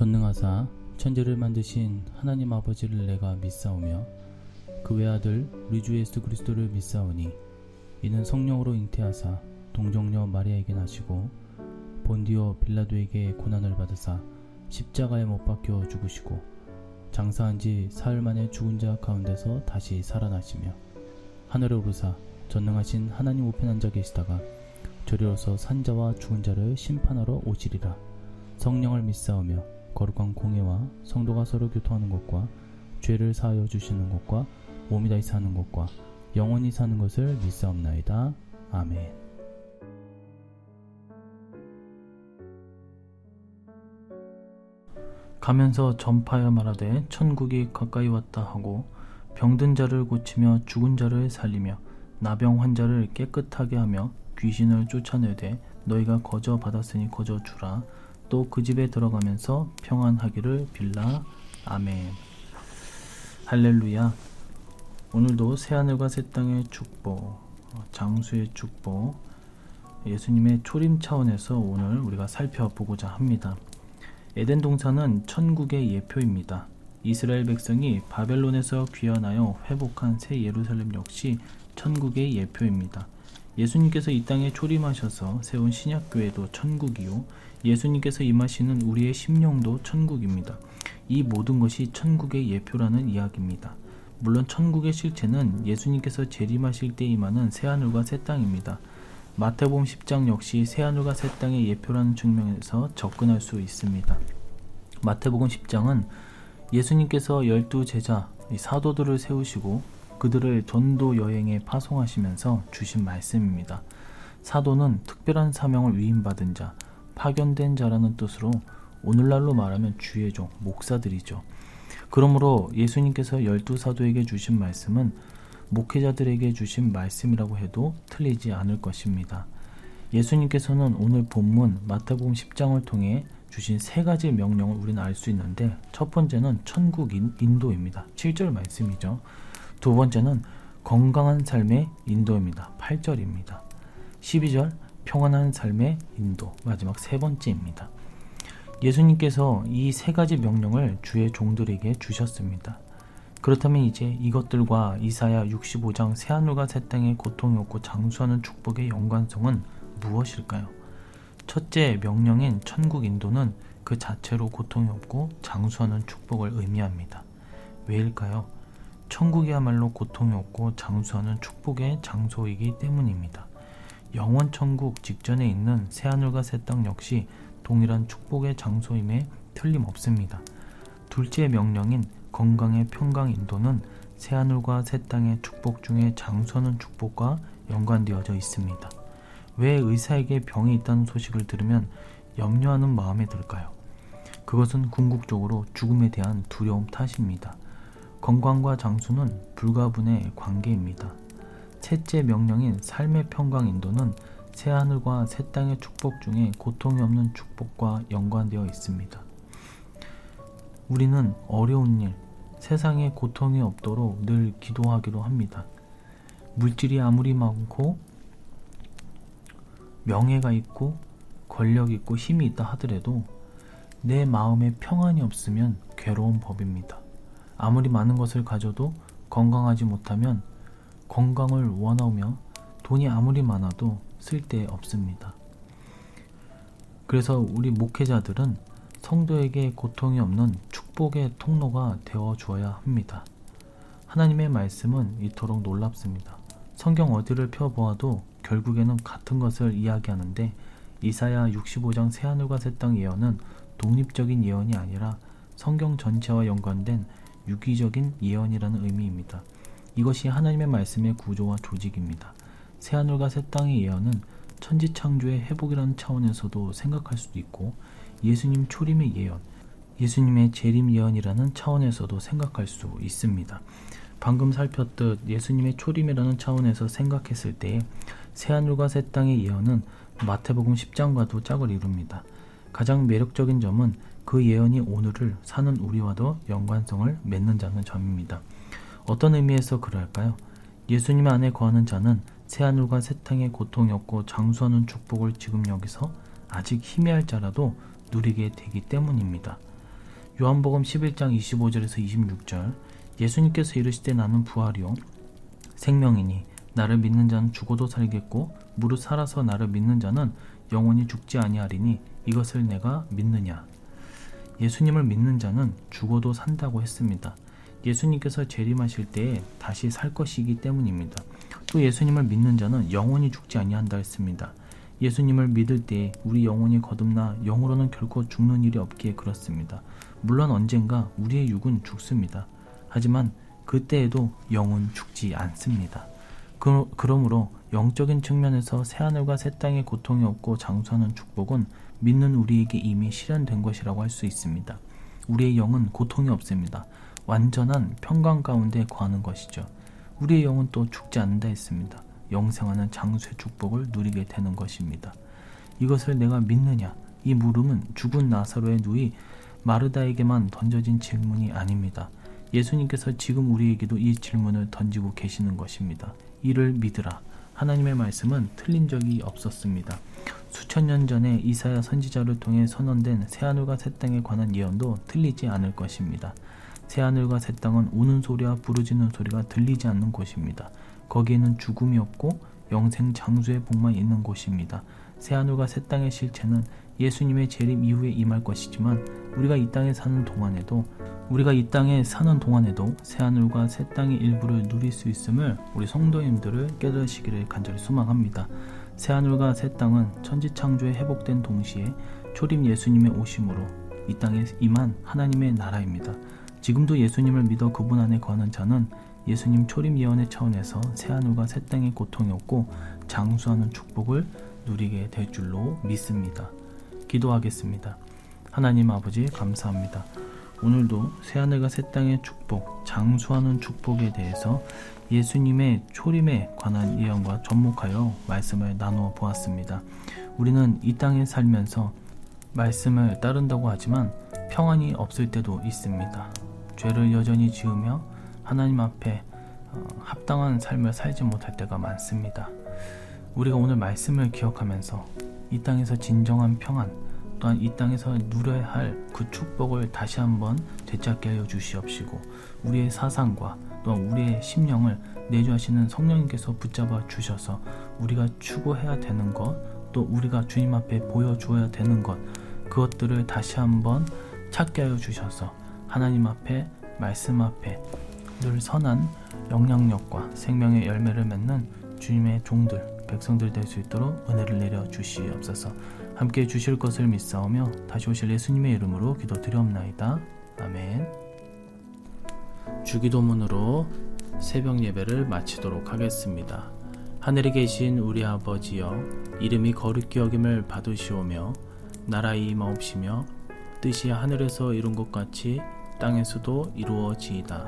전능하사 천지를 만드신 하나님 아버지를 내가 믿사오며 그 외아들 우리 주 예수 그리스도를 믿사오니 이는 성령으로 잉태하사 동정녀 마리아에게 나시고 본디오 빌라도에게 고난을 받으사 십자가에 못 박혀 죽으시고 장사한 지 사흘 만에 죽은 자 가운데서 다시 살아나시며 하늘에 오르사 전능하신 하나님 우편에 앉아 계시다가 저리로서 산자와 죽은 자를 심판하러 오시리라. 성령을 믿사오며 거룩한 공예와 성도가 서로 교통하는 것과 죄를 사하여 주시는 것과 몸이 다시 사는 것과 영원히 사는 것을 믿사옵나이다. 아멘. 가면서 전파하여 말하되 천국이 가까이 왔다 하고 병든 자를 고치며 죽은 자를 살리며 나병 환자를 깨끗하게 하며 귀신을 쫓아내되 너희가 거저 받았으니 거저 주라. 또 그 집에 들어가면서 평안하기를 빌라. 아멘. 할렐루야. 오늘도 새하늘과 새 땅의 축복, 장수의 축복, 예수님의 초림 차원에서 오늘 우리가 살펴보고자 합니다. 에덴 동산은 천국의 예표입니다. 이스라엘 백성이 바벨론에서 귀환하여 회복한 새 예루살렘 역시 천국의 예표입니다. 예수님께서 이 땅에 초림하셔서 세운 신약교회도 천국이요, 예수님께서 임하시는 우리의 심령도 천국입니다. 이 모든 것이 천국의 예표라는 이야기입니다. 물론 천국의 실체는 예수님께서 재림하실 때 임하는 새하늘과 새 땅입니다. 마태복음 10장 역시 새하늘과 새 땅의 예표라는 측면에서 접근할 수 있습니다. 마태복음 10장은 예수님께서 12제자 사도들을 세우시고 그들을 전도 여행에 파송하시면서 주신 말씀입니다. 사도는 특별한 사명을 위임받은 자, 파견된 자라는 뜻으로 오늘날로 말하면 주의 종, 목사들이죠. 그러므로 예수님께서 12사도에게 주신 말씀은 목회자들에게 주신 말씀이라고 해도 틀리지 않을 것입니다. 예수님께서는 오늘 본문 마태복음 10장을 통해 주신 세 가지 명령을 우리는 알 수 있는데, 첫 번째는 천국 인도입니다. 7절 말씀이죠. 두 번째는 건강한 삶의 인도입니다. 8절입니다. 12절 평안한 삶의 인도, 마지막 세 번째입니다. 예수님께서 이 세 가지 명령을 주의 종들에게 주셨습니다. 그렇다면 이제 이것들과 이사야 65장 새하늘과 새 땅의 고통이 없고 장수하는 축복의 연관성은 무엇일까요? 첫째 명령인 천국 인도는 그 자체로 고통이 없고 장수하는 축복을 의미합니다. 왜일까요? 천국이야말로 고통이 없고 장수하는 축복의 장소이기 때문입니다. 영원 천국 직전에 있는 새하늘과 새 땅 역시 동일한 축복의 장소임에 틀림없습니다. 둘째 명령인 건강의 평강 인도는 새하늘과 새 땅의 축복 중에 장수하는 축복과 연관되어져 있습니다. 왜 의사에게 병이 있다는 소식을 들으면 염려하는 마음이 들까요? 그것은 궁극적으로 죽음에 대한 두려움 탓입니다. 건강과 장수는 불가분의 관계입니다. 셋째 명령인 삶의 평강 인도는 새하늘과 새 땅의 축복 중에 고통이 없는 축복과 연관되어 있습니다. 우리는 어려운 일, 세상에 고통이 없도록 늘 기도하기로 합니다. 물질이 아무리 많고 명예가 있고 권력이 있고 힘이 있다 하더라도 내 마음에 평안이 없으면 괴로운 법입니다. 아무리 많은 것을 가져도 건강하지 못하면 건강을 원하며 돈이 아무리 많아도 쓸데없습니다. 그래서 우리 목회자들은 성도에게 고통이 없는 축복의 통로가 되어 주어야 합니다. 하나님의 말씀은 이토록 놀랍습니다. 성경 어디를 펴보아도 결국에는 같은 것을 이야기하는데, 이사야 65장 새하늘과 새 땅 예언은 독립적인 예언이 아니라 성경 전체와 연관된 유기적인 예언이라는 의미입니다. 이것이 하나님의 말씀의 구조와 조직입니다. 새하늘과 새 땅의 예언은 천지창조의 회복이라는 차원에서도 생각할 수도 있고, 예수님 초림의 예언, 예수님의 재림 예언이라는 차원에서도 생각할 수 있습니다. 방금 살폈듯 예수님의 초림이라는 차원에서 생각했을 때 새하늘과 새 땅의 예언은 마태복음 10장과도 짝을 이룹니다. 가장 매력적인 점은 그 예언이 오늘을 사는 우리와도 연관성을 맺는다는 점입니다. 어떤 의미에서 그럴까요? 예수님 안에 거하는 자는 새하늘과 새 땅의 고통이 없고 장수하는 축복을 지금 여기서 아직 희미할 자라도 누리게 되기 때문입니다. 요한복음 11장 25절에서 26절 예수님께서 이르시되 나는 부활이요 생명이니 나를 믿는 자는 죽어도 살겠고 무릇 살아서 나를 믿는 자는 영원히 죽지 아니하리니 이것을 내가 믿느냐. 예수님을 믿는 자는 죽어도 산다고 했습니다. 예수님께서 재림하실 때에 다시 살 것이기 때문입니다. 또 예수님을 믿는 자는 영원히 죽지 아니한다 했습니다. 예수님을 믿을 때에 우리 영혼이 거듭나 영으로는 결코 죽는 일이 없기에 그렇습니다. 물론 언젠가 우리의 육은 죽습니다. 하지만 그때에도 영은 죽지 않습니다. 그러므로 영적인 측면에서 새하늘과 새 땅에 고통이 없고 장수하는 축복은 믿는 우리에게 이미 실현된 것이라고 할 수 있습니다. 우리의 영은 고통이 없습니다. 완전한 평강 가운데 거하는 것이죠. 우리의 영은 또 죽지 않는다 했습니다. 영생하는 장수의 축복을 누리게 되는 것입니다. 이것을 내가 믿느냐? 이 물음은 죽은 나사로의 누이 마르다에게만 던져진 질문이 아닙니다. 예수님께서 지금 우리에게도 이 질문을 던지고 계시는 것입니다. 이를 믿으라. 하나님의 말씀은 틀린 적이 없었습니다. 수천 년 전에 이사야 선지자를 통해 선언된 새하늘과 새 땅에 관한 예언도 틀리지 않을 것입니다. 새하늘과 새 땅은 우는 소리와 부르짖는 소리가 들리지 않는 곳입니다. 거기에는 죽음이 없고 영생 장수의 복만 있는 곳입니다. 새하늘과 새 땅의 실체는 예수님의 재림 이후에 임할 것이지만 우리가 이 땅에 사는 동안에도 새하늘과 새 땅의 일부를 누릴 수 있음을 우리 성도님들을 깨달으시기를 간절히 소망합니다. 새하늘과 새 땅은 천지창조에 회복된 동시에 초림 예수님의 오심으로 이 땅에 임한 하나님의 나라입니다. 지금도 예수님을 믿어 그분 안에 거하는 자는 예수님 초림 예언의 차원에서 새하늘과 새 땅의 고통이 없고 장수하는 축복을 누리게 될 줄로 믿습니다. 기도하겠습니다. 하나님 아버지 감사합니다. 오늘도 새하늘과 새 땅의 축복, 장수하는 축복에 대해서 예수님의 초림에 관한 예언과 접목하여 말씀을 나누어 보았습니다. 우리는 이 땅에 살면서 말씀을 따른다고 하지만 평안이 없을 때도 있습니다. 죄를 여전히 지으며 하나님 앞에 합당한 삶을 살지 못할 때가 많습니다. 우리가 오늘 말씀을 기억하면서 이 땅에서 진정한 평안, 또한 이 땅에서 누려야 할 그 축복을 다시 한번 되찾게 하여 주시옵시고 우리의 사상과 또한 우리의 심령을 내주하시는 성령님께서 붙잡아 주셔서 우리가 추구해야 되는 것, 또 우리가 주님 앞에 보여주어야 되는 것, 그것들을 다시 한번 찾게 하여 주셔서 하나님 앞에, 말씀 앞에 늘 선한 영향력과 생명의 열매를 맺는 주님의 종들, 백성들 될 수 있도록 은혜를 내려 주시옵소서. 함께 주실 것을 믿사오며 다시 오실 예수님의 이름으로 기도드리옵나이다. 아멘. 주기도문으로 새벽 예배를 마치도록 하겠습니다. 하늘에 계신 우리 아버지여, 이름이 거룩히 여김을 받으시오며 나라의 임하옵시며 뜻이 하늘에서 이룬 것 같이 땅에서도 이루어지이다.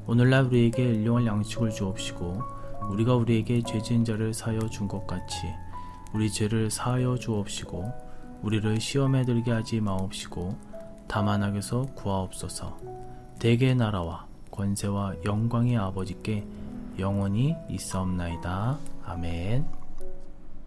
오늘날 우리에게 일용할 양식을 주옵시고 우리가 우리에게 죄 지은 자를 사하여 준 것 같이 우리 죄를 사하여 주옵시고 우리를 시험에 들게 하지 마옵시고 다만 악에서 구하옵소서. 대개의 나라와 권세와 영광의 아버지께 영원히 있사옵나이다. 아멘.